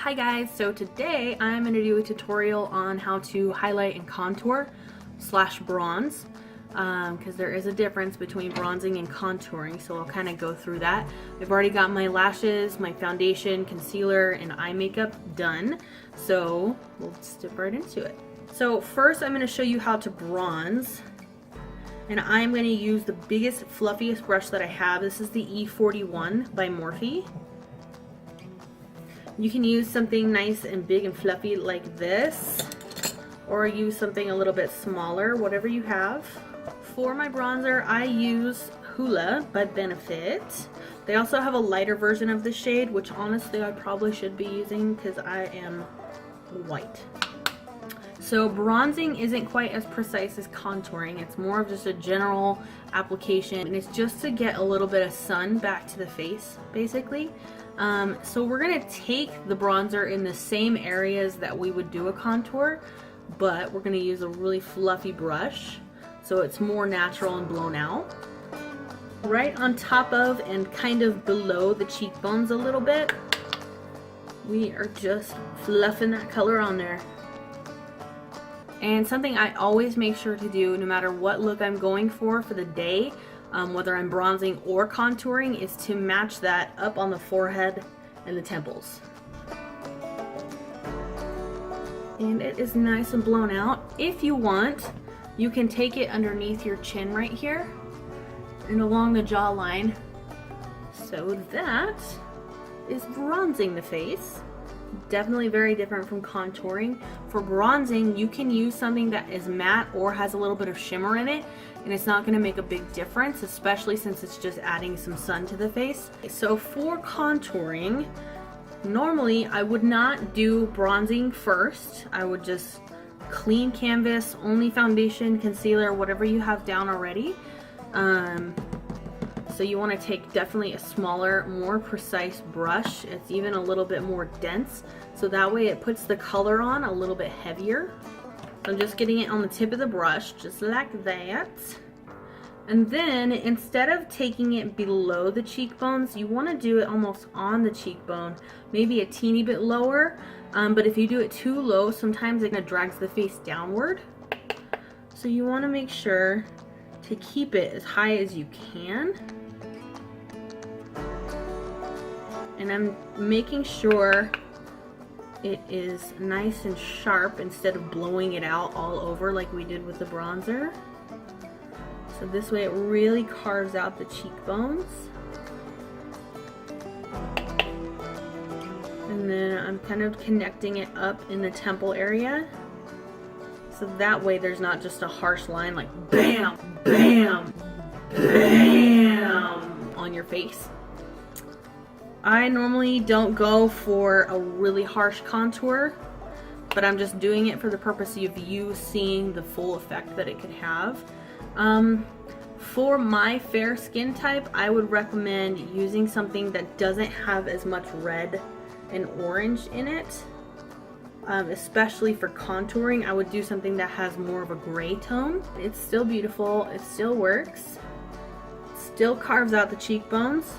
Hi guys, so today I'm going to do a tutorial on how to highlight and contour / bronze because there is a difference between bronzing and contouring, so I'll kind of go through that. I've already got my lashes, my foundation, concealer, and eye makeup done, so we'll step right into it. So first I'm going to show you how to bronze, and I'm going to use the biggest, fluffiest brush that I have. This is the E41 by Morphe. You can use something nice and big and fluffy like this, or use something a little bit smaller, whatever you have. For my bronzer, I use Hoola-Benefit. They also have a lighter version of the shade, which honestly I probably should be using because I am white. So bronzing isn't quite as precise as contouring. It's more of just a general application, and it's just to get a little bit of sun back to the face, basically. So we're going to take the bronzer in the same areas that we would do a contour, but we're going to use a really fluffy brush so it's more natural and blown out. Right on top of and kind of below the cheekbones a little bit, we are just fluffing that color on there. And something I always make sure to do, no matter what look I'm going for the day, whether I'm bronzing or contouring, is to match that up on the forehead and the temples. And it is nice and blown out. If you want, you can take it underneath your chin right here and along the jawline. So that is bronzing the face. Definitely very different from contouring. For bronzing, you can use something that is matte or has a little bit of shimmer in it, and it's not going to make a big difference, especially since it's just adding some sun to the face. So for contouring, normally I would not do bronzing first. I would just clean canvas, only foundation, concealer, whatever you have down already. So you want to take definitely a smaller, more precise brush. It's even a little bit more dense, so that way it puts the color on a little bit heavier. So I'm just getting it on the tip of the brush, just like that. And then instead of taking it below the cheekbones, you want to do it almost on the cheekbone, maybe a teeny bit lower. But if you do it too low, sometimes it kind of drags the face downward. So you want to make sure to keep it as high as you can. And I'm making sure it is nice and sharp instead of blowing it out all over like we did with the bronzer. So this way it really carves out the cheekbones. And then I'm kind of connecting it up in the temple area. So that way there's not just a harsh line like bam, bam, bam on your face. I normally don't go for a really harsh contour, but I'm just doing it for the purpose of you seeing the full effect that it could have. For my fair skin type, I would recommend using something that doesn't have as much red and orange in it. Especially for contouring, I would do something that has more of a gray tone. It's still beautiful, it still works, it still carves out the cheekbones.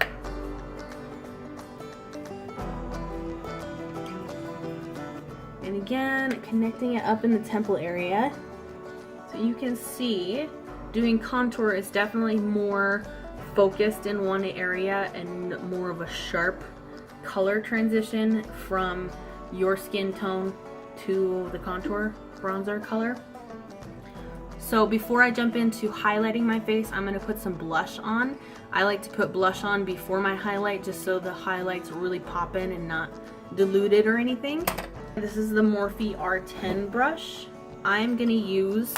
And again, connecting it up in the temple area. So you can see doing contour is definitely more focused in one area and more of a sharp color transition from your skin tone to the contour bronzer color. So before I jump into highlighting my face, I'm going to put some blush on. I like to put blush on before my highlight just so the highlights really pop in and not diluted or anything. This is the Morphe R10 brush. I'm going to use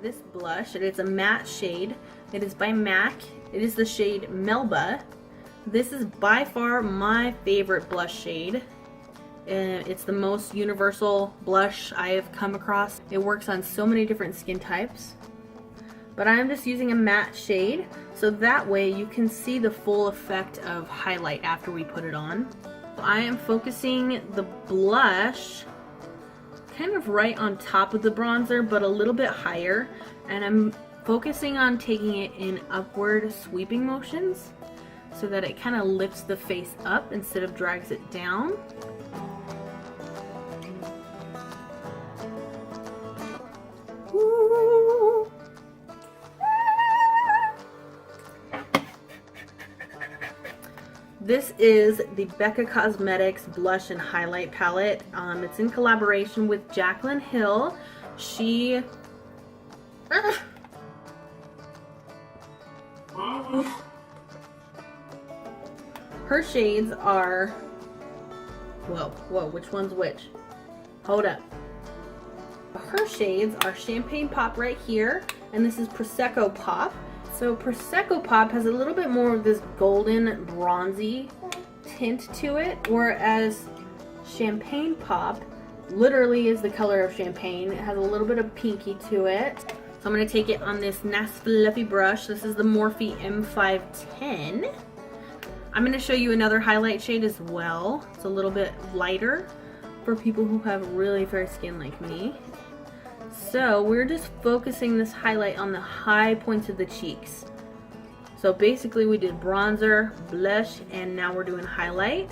this blush. It is a matte shade. It is by MAC. It is the shade Melba. This is by far my favorite blush shade. It's the most universal blush I have come across. It works on so many different skin types. But I'm just using a matte shade so that way you can see the full effect of highlight after we put it on. I am focusing the blush kind of right on top of the bronzer, but a little bit higher, and I'm focusing on taking it in upward sweeping motions so that it kind of lifts the face up instead of drags it down. This is the Becca Cosmetics Blush and Highlight Palette. It's in collaboration with Jaclyn Hill. She... Her shades are... Whoa, which one's which? Hold up. Her shades are Champagne Pop right here, and this is Prosecco Pop. So Prosecco Pop has a little bit more of this golden bronzy tint to it, whereas Champagne Pop literally is the color of champagne. It has a little bit of pinky to it. So I'm going to take it on this nice fluffy brush. This is the Morphe M510. I'm going to show you another highlight shade as well. It's a little bit lighter for people who have really fair skin like me. So we're just focusing this highlight on the high points of the cheeks. So basically we did bronzer, blush, and now we're doing highlight.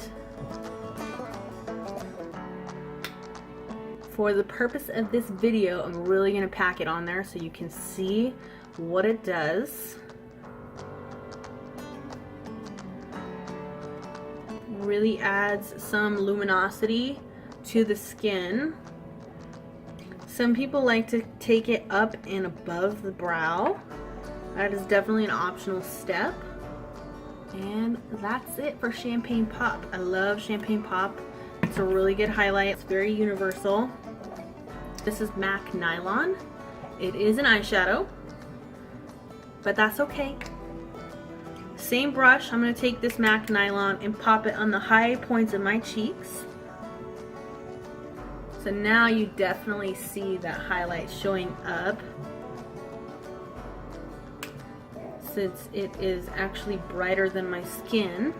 For the purpose of this video, I'm really going to pack it on there so you can see what it does. Really adds some luminosity to the skin. Some people like to take it up and above the brow. That is definitely an optional step. And that's it for Champagne Pop. I love Champagne Pop. It's a really good highlight. It's very universal. This is MAC Nylon. It is an eyeshadow, but that's okay. Same brush, I'm going to take this MAC Nylon and pop it on the high points of my cheeks. So now you definitely see that highlight showing up, since it is actually brighter than my skin.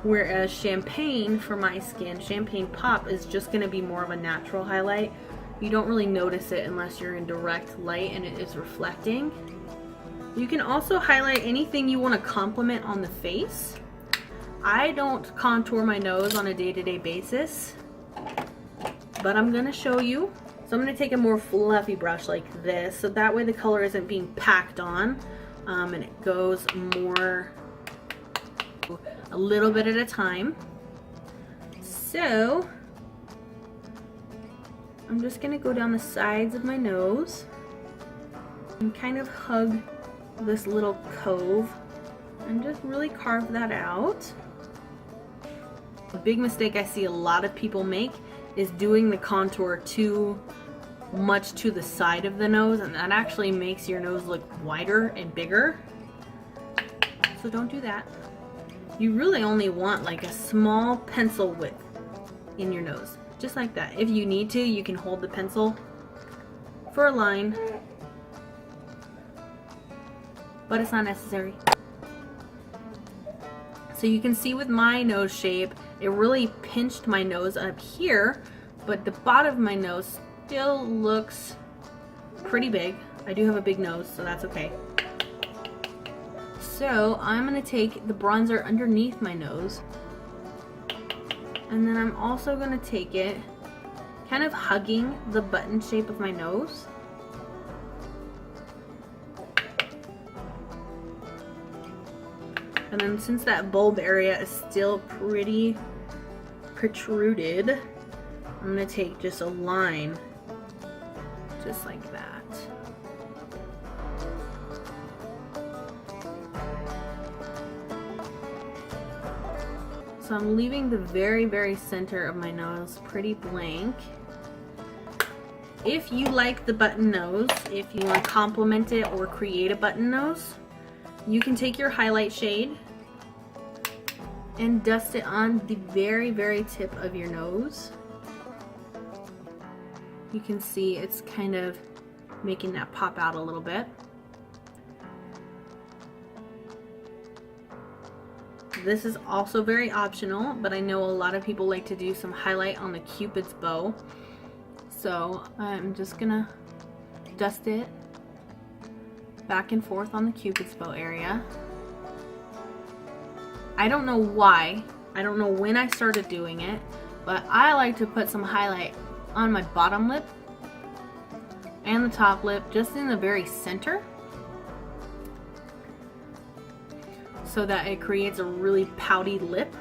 Whereas Champagne, for my skin, Champagne Pop is just going to be more of a natural highlight. You don't really notice it unless you're in direct light and it is reflecting. You can also highlight anything you want to complement on the face. I don't contour my nose on a day-to-day basis, but I'm going to show you. So I'm going to take a more fluffy brush like this, so that way the color isn't being packed on, and it goes more a little bit at a time. So I'm just going to go down the sides of my nose and kind of hug this little cove and just really carve that out. A big mistake I see a lot of people make is doing the contour too much to the side of the nose, and that actually makes your nose look wider and bigger. So don't do that. You really only want like a small pencil width in your nose, just like that. If you need to, you can hold the pencil for a line, but it's not necessary. So you can see with my nose shape, it really pinched my nose up here, but the bottom of my nose still looks pretty big. I do have a big nose, so that's okay. So I'm going to take the bronzer underneath my nose, and then I'm also going to take it kind of hugging the button shape of my nose. And then since that bulb area is still pretty protruded, I'm going to take just a line just like that. So I'm leaving the very, very center of my nose pretty blank. If you like the button nose, if you want to complement it or create a button nose, you can take your highlight shade and dust it on the very, very tip of your nose. You can see it's kind of making that pop out a little bit. This is also very optional, but I know a lot of people like to do some highlight on the Cupid's bow. So I'm just gonna dust it back and forth on the Cupid's bow area. I don't know why, I don't know when I started doing it, but I like to put some highlight on my bottom lip and the top lip, just in the very center. So so that it creates a really pouty lip.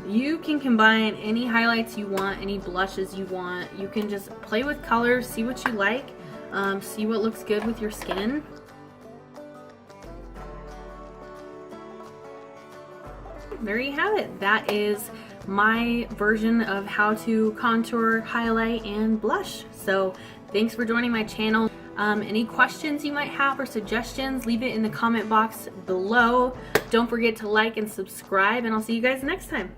You can combine any highlights you want, any blushes you want. You can just play with colors, see what you like, see what looks good with your skin. There you have it. That is my version of how to contour, highlight, and blush. So thanks for joining my channel. Any questions you might have or suggestions, leave it in the comment box below. Don't forget to like and subscribe, and I'll see you guys next time.